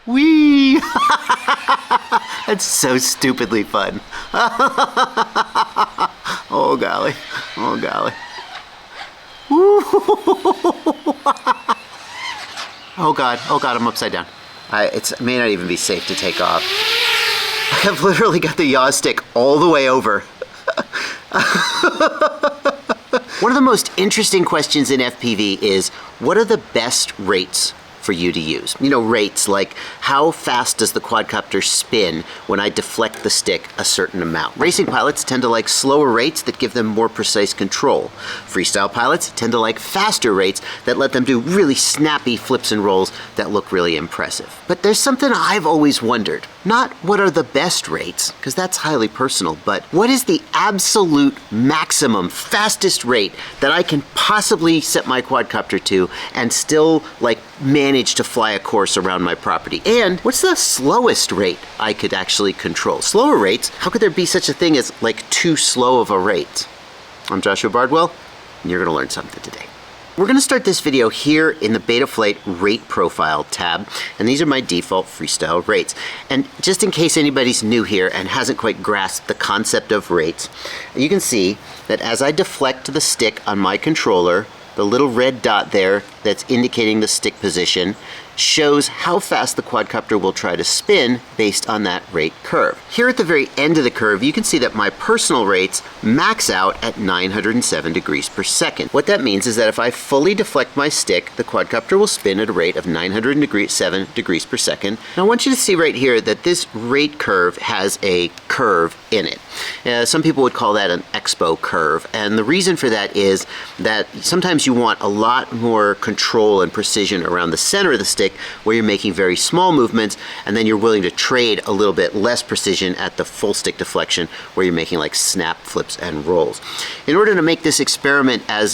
Whee! That's so stupidly fun. Oh golly, oh golly. Oh god, I'm upside down. It may not even be safe to take off. I've literally got the yaw stick all the way over. One of the most interesting questions in FPV is, what are the best rates for you to use? You know, rates like how fast does the quadcopter spin when I deflect the stick a certain amount. Racing pilots tend to like slower rates that give them more precise control. Freestyle pilots tend to like faster rates that let them do really snappy flips and rolls that look really impressive. But there's something I've always wondered. Not what are the best rates, because that's highly personal, but what is the absolute maximum fastest rate that I can possibly set my quadcopter to and still like manage to fly a course around my property? And what's the slowest rate I could actually control? Slower rates, how could there be such a thing as like too slow of a rate? I'm Joshua Bardwell, and you're gonna learn something today. We're gonna start this video here in the Betaflight rate profile tab, and these are my default freestyle rates. And just in case anybody's new here and hasn't quite grasped the concept of rates, you can see that as I deflect the stick on my controller, the little red dot there that's indicating the stick position shows how fast the quadcopter will try to spin based on that rate curve. Here at the very end of the curve, you can see that my personal rates max out at 907 degrees per second. What that means is that if I fully deflect my stick, the quadcopter will spin at a rate of 907 degrees per second. Now I want you to see right here that this rate curve has a curve in it. Some people would call that an expo curve, and the reason for that is that sometimes you want a lot more control and precision around the center of the stick where you're making very small movements, and then you're willing to trade a little bit less precision at the full stick deflection where you're making like snap flips and rolls. In order to make this experiment as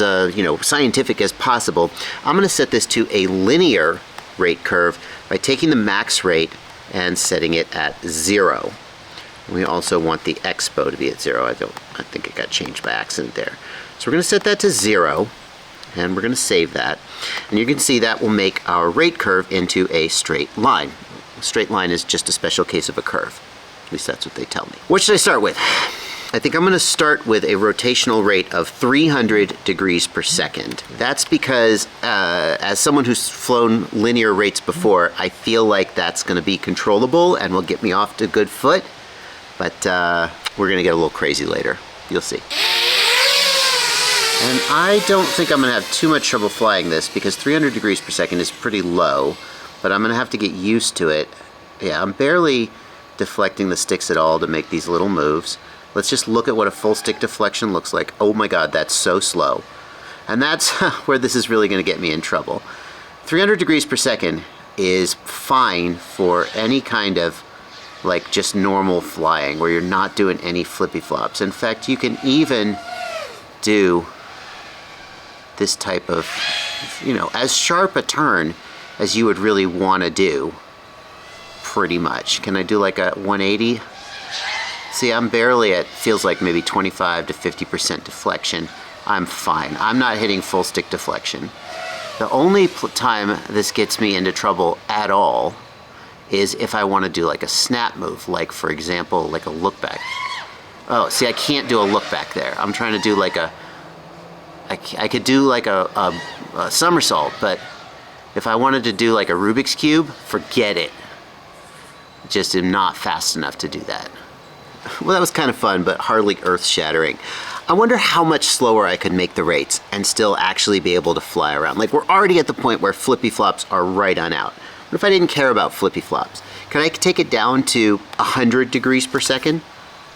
scientific as possible, I'm going to set this to a linear rate curve by taking the max rate and setting it at 0. We also want the expo to be at 0. I think it got changed by accident there. So we're going to set that to 0. And we're going to save that. And you can see that will make our rate curve into a straight line. A straight line is just a special case of a curve. At least that's what they tell me. What should I start with? I think I'm going to start with a rotational rate of 300 degrees per second. That's because as someone who's flown linear rates before, I feel like that's going to be controllable and will get me off to a good foot. But we're going to get a little crazy later. You'll see. And I don't think I'm going to have too much trouble flying this because 300 degrees per second is pretty low, but I'm going to have to get used to it. Yeah, I'm barely deflecting the sticks at all to make these little moves. Let's just look at what a full stick deflection looks like. Oh my god, that's so slow. And that's where this is really going to get me in trouble. 300 degrees per second is fine for any kind of like just normal flying where you're not doing any flippy flops. In fact, you can even do this type of, as sharp a turn as you would really want to do, pretty much. Can I do like a 180? See, I'm barely at, feels like maybe 25 to 50% deflection. I'm fine. I'm not hitting full stick deflection. The only time this gets me into trouble at all is if I want to do like a snap move, like for example, like a look back. Oh, see, I can't do a look back there. I'm trying to do like a, I could do like a somersault, but if I wanted to do like a Rubik's Cube, forget it. Just am not fast enough to do that. Well, that was kind of fun, but hardly earth-shattering. I wonder how much slower I could make the rates and still actually be able to fly around. Like, we're already at the point where flippy flops are right on out. What if I didn't care about flippy flops? Can I take it down to 100 degrees per second?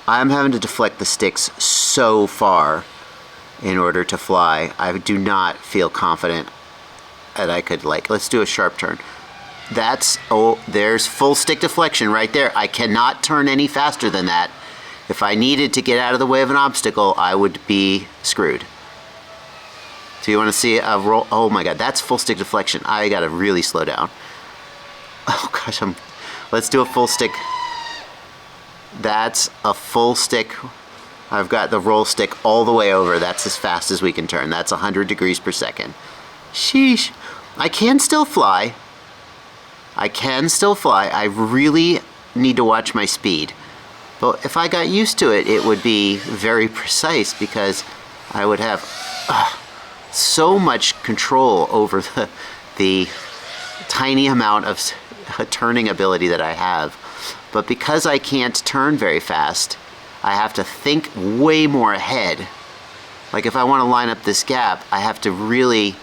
I'm having to deflect the sticks so far in order to fly. I do not feel confident that I could, like, let's do a sharp turn. That's, oh, there's full stick deflection right there. I cannot turn any faster than that. If I needed to get out of the way of an obstacle, I would be screwed. So you want to see a roll? Oh my god, that's full stick deflection. I gotta really slow down. Oh gosh, let's do a full stick. That's a full stick. I've got the roll stick all the way over. That's as fast as we can turn. That's 100 degrees per second. Sheesh. I can still fly. I can still fly. I really need to watch my speed. But if I got used to it, it would be very precise because I would have so much control over the tiny amount of turning ability that I have. But because I can't turn very fast, I have to think way more ahead. Like if I want to line up this gap, I have to really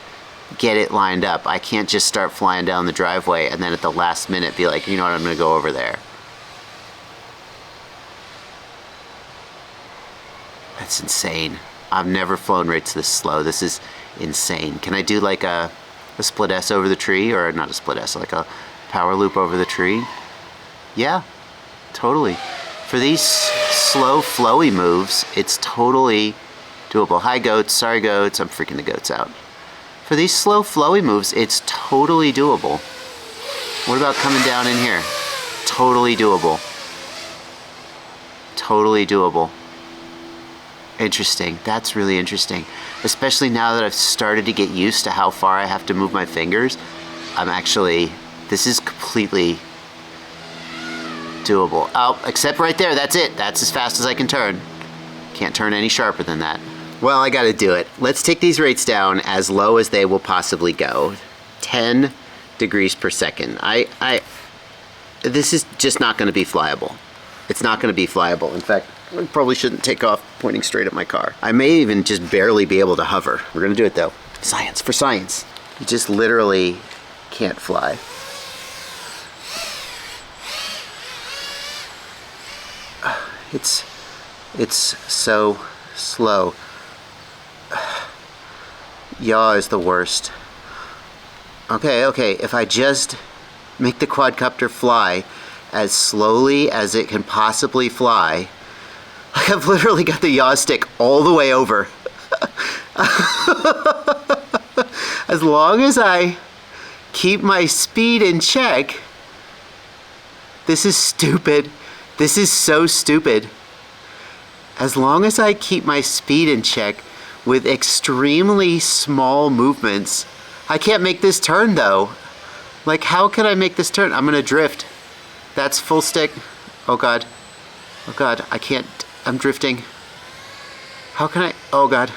get it lined up. I can't just start flying down the driveway and then at the last minute be like, you know what, I'm going to go over there. That's insane. I've never flown rates this slow. This is insane. Can I do like a split S over the tree, or not a split S, like a power loop over the tree? Yeah, totally. For these slow, flowy moves, it's totally doable. Hi goats, sorry goats, I'm freaking the goats out. For these slow, flowy moves, it's totally doable. What about coming down in here? Totally doable. Totally doable. Interesting. That's really interesting. Especially now that I've started to get used to how far I have to move my fingers. This is completely doable. Oh, except right there, that's it. That's as fast as I can turn. Can't turn any sharper than that. Well, I gotta do it. Let's take these rates down as low as they will possibly go. 10 degrees per second. This is just not gonna be flyable. It's not gonna be flyable. In fact, I probably shouldn't take off pointing straight at my car. I may even just barely be able to hover. We're gonna do it though. Science for science. You just literally can't fly. It's so slow. Yaw is the worst. Okay, if I just make the quadcopter fly as slowly as it can possibly fly, I've literally got the yaw stick all the way over. As long as I keep my speed in check. This is stupid. This is so stupid. As long as I keep my speed in check with extremely small movements. I can't make this turn though. Like, how can I make this turn? I'm gonna drift. That's full stick. Oh God. Oh God, I can't. I'm drifting. How can I? Oh God.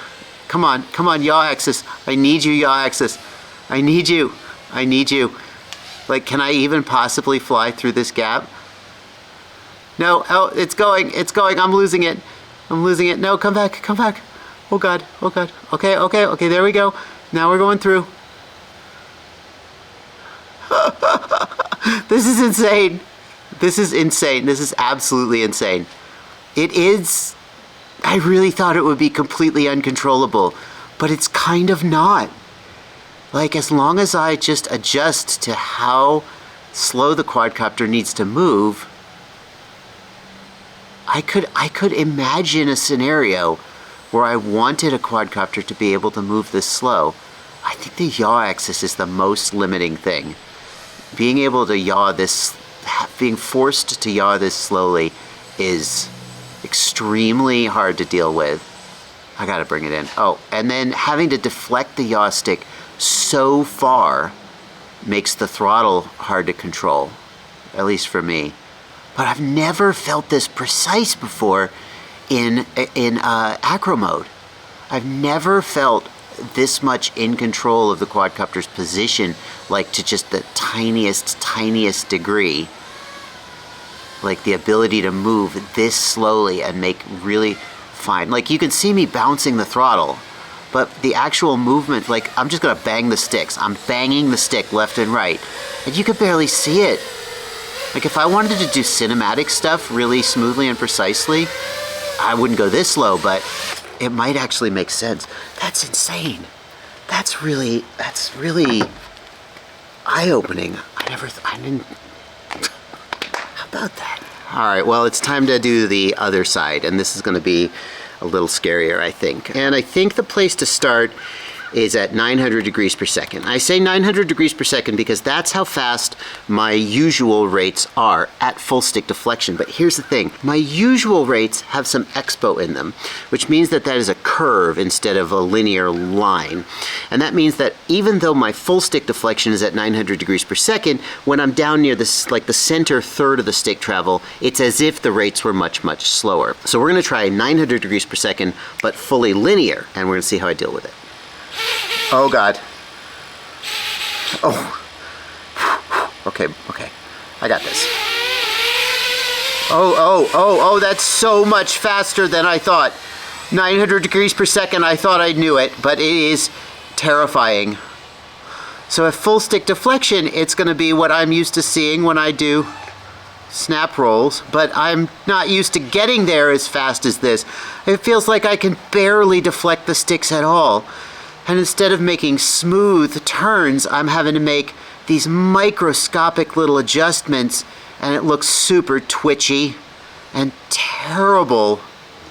Come on, yaw axis. I need you, yaw axis. I need you. I need you. Like, can I even possibly fly through this gap? No, oh, it's going. I'm losing it. No, come back. Oh God. Okay, there we go. Now we're going through. This is insane. This is absolutely insane. It is. I really thought it would be completely uncontrollable, but it's kind of not. Like, as long as I just adjust to how slow the quadcopter needs to move, I could imagine a scenario where I wanted a quadcopter to be able to move this slow. I think the yaw axis is the most limiting thing. Being able to yaw this, being forced to yaw this slowly is extremely hard to deal with. I gotta bring it in. Oh, and then having to deflect the yaw stick so far makes the throttle hard to control, at least for me. But I've never felt this precise before in acro mode. I've never felt this much in control of the quadcopter's position, like to just the tiniest degree. Like the ability to move this slowly and make really fine. Like, you can see me bouncing the throttle, but the actual movement, like, I'm just gonna bang the sticks. I'm banging the stick left and right, and you could barely see it. Like, if I wanted to do cinematic stuff really smoothly and precisely, I wouldn't go this slow, but it might actually make sense. That's insane. That's really eye-opening. I didn't, how about that? All right, well, it's time to do the other side, and this is gonna be a little scarier, I think. And I think the place to start is at 900 degrees per second. I say 900 degrees per second because that's how fast my usual rates are at full stick deflection. But here's the thing, my usual rates have some expo in them, which means that that is a curve instead of a linear line. And that means that even though my full stick deflection is at 900 degrees per second, when I'm down near this, like the center third of the stick travel, it's as if the rates were much, much slower. So we're gonna try 900 degrees per second, but fully linear, and we're gonna see how I deal with it. Oh God. Oh. Okay, I got this. Oh, that's so much faster than I thought. 900 degrees per second, I thought I knew it, but it is terrifying. So at full stick deflection, it's gonna be what I'm used to seeing when I do snap rolls, but I'm not used to getting there as fast as this. It feels like I can barely deflect the sticks at all. And instead of making smooth turns, I'm having to make these microscopic little adjustments, and it looks super twitchy and terrible.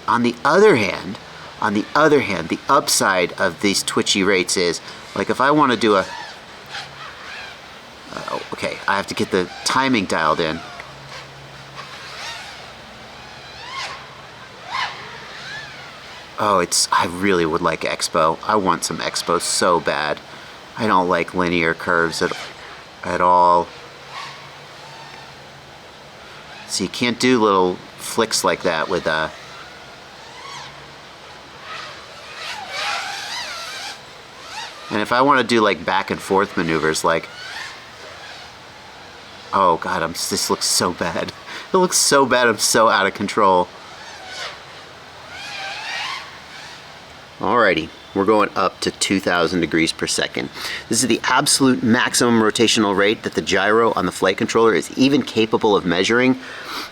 On the other hand, the upside of these twitchy rates is, like if I want to do a, okay, I have to get the timing dialed in. Oh, I really would like expo. I want some expo so bad. I don't like linear curves at all. So you can't do little flicks like that with and if I want to do like back and forth maneuvers, like, oh God, this looks so bad. It looks so bad, I'm so out of control. Alrighty, we're going up to 2,000 degrees per second. This is the absolute maximum rotational rate that the gyro on the flight controller is even capable of measuring.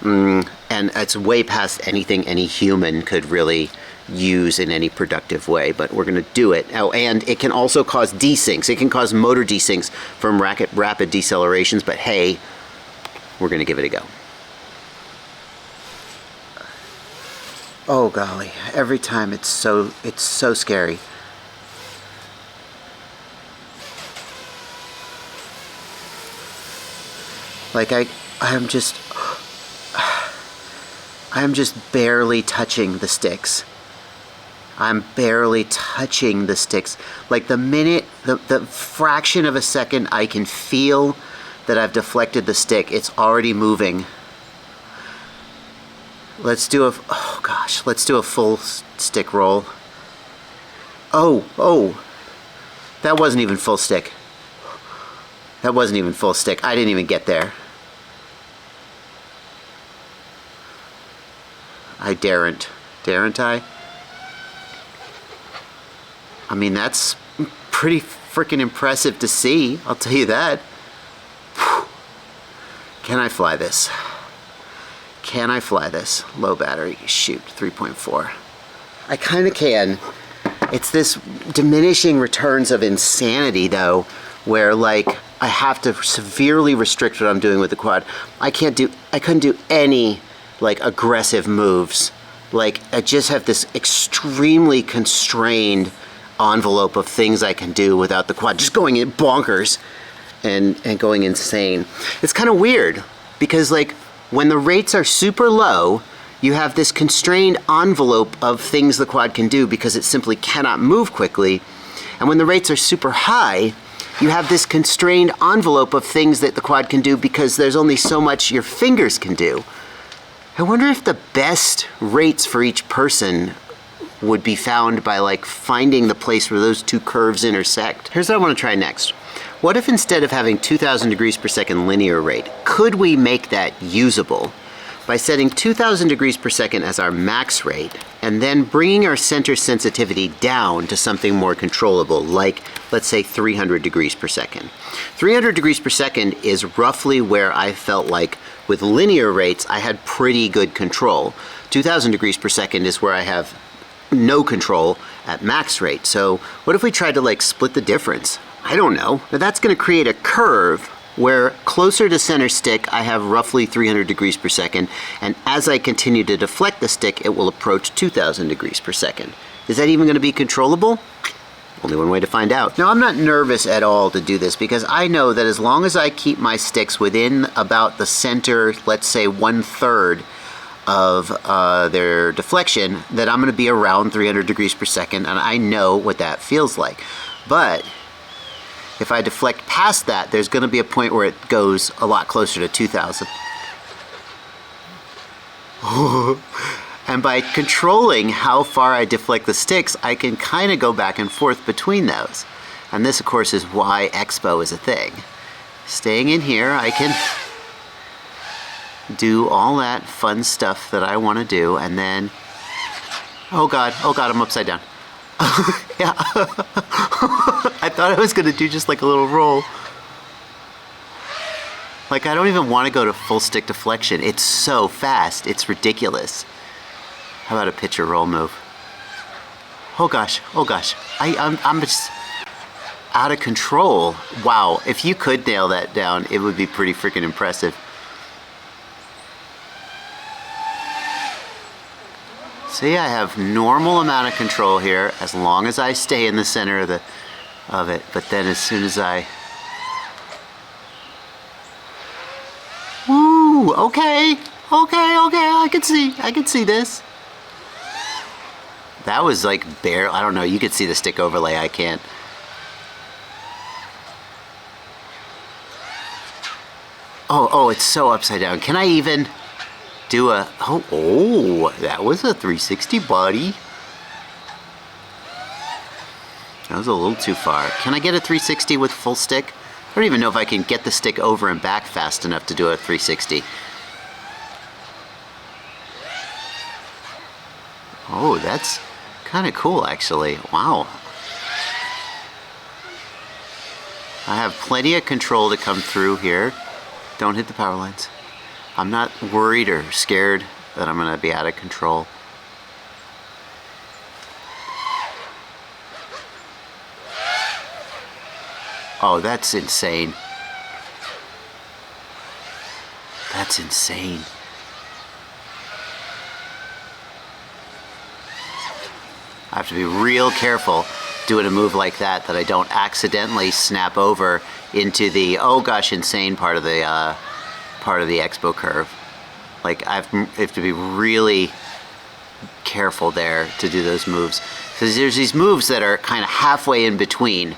And it's way past anything any human could really use in any productive way, but we're gonna do it. Oh, and it can also cause desyncs. It can cause motor desyncs from rapid decelerations, but hey, we're gonna give it a go. Oh golly, every time it's so scary. Like I'm just barely touching the sticks. I'm barely touching the sticks. Like the minute, the fraction of a second I can feel that I've deflected the stick, it's already moving. Let's do a full stick roll. Oh, that wasn't even full stick. That wasn't even full stick. I didn't even get there. I daren't I? I mean, that's pretty freaking impressive to see, I'll tell you that. Can I fly this? Can I fly this? Low battery, shoot, 3.4. I kind of can. It's this diminishing returns of insanity though, where like I have to severely restrict what I'm doing with the quad. I couldn't do any like aggressive moves. Like I just have this extremely constrained envelope of things I can do without the quad, just going in bonkers and going insane. It's kind of weird because like when the rates are super low, you have this constrained envelope of things the quad can do because it simply cannot move quickly. And when the rates are super high, you have this constrained envelope of things that the quad can do because there's only so much your fingers can do. I wonder if the best rates for each person would be found by like finding the place where those two curves intersect. Here's what I want to try next. What if instead of having 2,000 degrees per second linear rate, could we make that usable by setting 2,000 degrees per second as our max rate and then bringing our center sensitivity down to something more controllable, like let's say 300 degrees per second. 300 degrees per second is roughly where I felt like with linear rates I had pretty good control. 2,000 degrees per second is where I have no control at max rate. So what if we tried to like split the difference? I don't know. Now that's going to create a curve where closer to center stick I have roughly 300 degrees per second, and as I continue to deflect the stick it will approach 2,000 degrees per second. Is that even going to be controllable? Only one way to find out. Now, I'm not nervous at all to do this because I know that as long as I keep my sticks within about the center, let's say 1/3 of their deflection, that I'm going to be around 300 degrees per second, and I know what that feels like. But if I deflect past that, there's going to be a point where it goes a lot closer to 2,000. And by controlling how far I deflect the sticks, I can kind of go back and forth between those. And this, of course, is why expo is a thing. Staying in here, I can do all that fun stuff that I want to do, and then, oh God, I'm upside down. Yeah. I thought I was going to do just like a little roll. Like, I don't even want to go to full stick deflection. It's so fast. It's ridiculous. How about a pitch or roll move? Oh gosh. I'm just out of control. Wow. If you could nail that down, it would be pretty freaking impressive. See, I have normal amount of control here as long as I stay in the center of it. But then as soon as I... Woo! Okay, I can see this. That was like bare, I don't know, you could see the stick overlay, I can't. Oh, it's so upside down. Can I even do a, oh, that was a 360, buddy. That was a little too far. Can I get a 360 with full stick? I don't even know if I can get the stick over and back fast enough to do a 360. Oh, that's kind of cool, actually. Wow. I have plenty of control to come through here. Don't hit the power lines. I'm not worried or scared that I'm going to be out of control. Oh, that's insane. That's insane. I have to be real careful doing a move like that I don't accidentally snap over into the, oh gosh, insane part of the expo curve. Like, I have to be really careful there to do those moves. Because there's these moves that are kind of halfway in between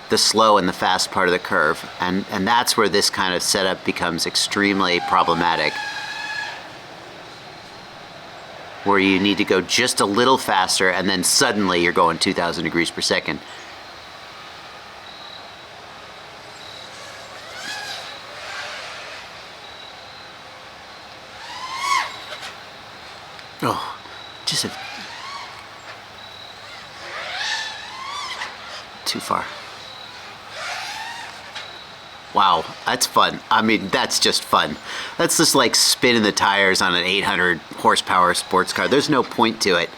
the slow and the fast part of the curve. And that's where this kind of setup becomes extremely problematic. Where you need to go just a little faster and then suddenly you're going 2,000 degrees per second. Oh, just too far. Wow, that's fun. I mean, that's just fun. That's just like spinning the tires on an 800 horsepower sports car. There's no point to it.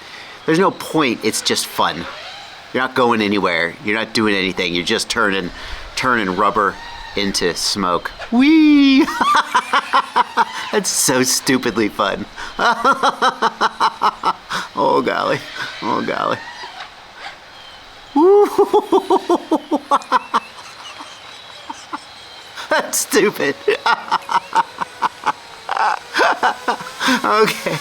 There's no point, it's just fun. You're not going anywhere. You're not doing anything. You're just turning rubber into smoke. Whee! That's so stupidly fun. Oh golly, oh golly. That's stupid. Okay.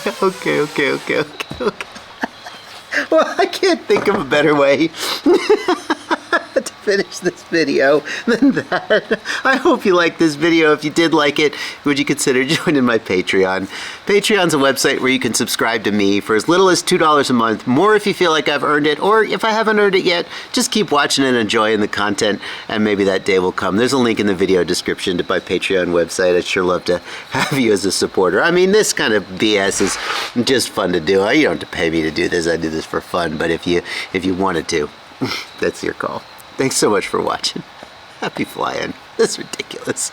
Well, I can't think of a better way to finish this video than that. I hope you liked this video. If you did like it, would you consider joining my Patreon? Patreon's a website where you can subscribe to me for as little as $2 a month, more if you feel like I've earned it, or if I haven't earned it yet, just keep watching and enjoying the content, and maybe that day will come. There's a link in the video description to my Patreon website. I'd sure love to have you as a supporter. I mean, this kind of BS is just fun to do. You don't have to pay me to do this. I do this for fun, but if you wanted to, that's your call. Thanks so much for watching. Happy flying. That's ridiculous.